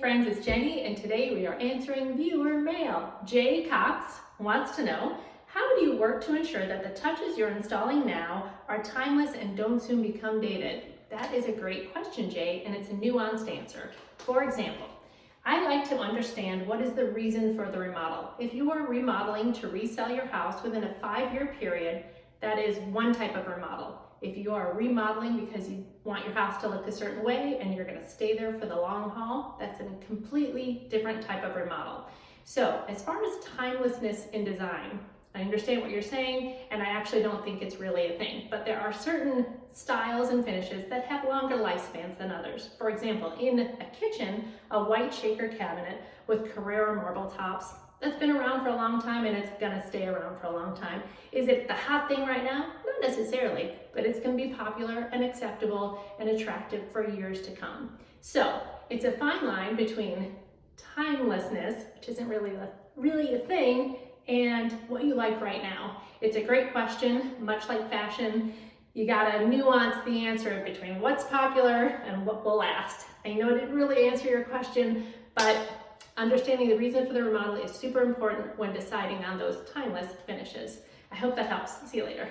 friends, it's Jenny, and today we are answering viewer mail. Jay Cox wants to know, how do you work to ensure that the touches you're installing now are timeless and don't soon become dated? That is a great question, Jay, and it's a nuanced answer. For example, I like to understand what is the reason for the remodel. If you are remodeling to resell your house within a 5-year period, that is one type of remodel. If you are remodeling because you want your house to look a certain way and you're going to stay there for the long haul, that's a completely different type of remodel. So as far as timelessness in design, I understand what you're saying, and I actually don't think it's really a thing, but there are certain styles and finishes that have longer lifespans than others. For example, in a kitchen, a white shaker cabinet with Carrara marble tops, that's been around for a long time and it's gonna stay around for a long time. Is it the hot thing right now? Not necessarily, but it's gonna be popular and acceptable and attractive for years to come. So it's a fine line between timelessness, which isn't really a thing, and what you like right now. It's a great question. Much like fashion, you gotta nuance the answer between what's popular and what will last. I know I didn't really answer your question, but understanding the reason for the remodel is super important when deciding on those timeless finishes. I hope that helps. See you later.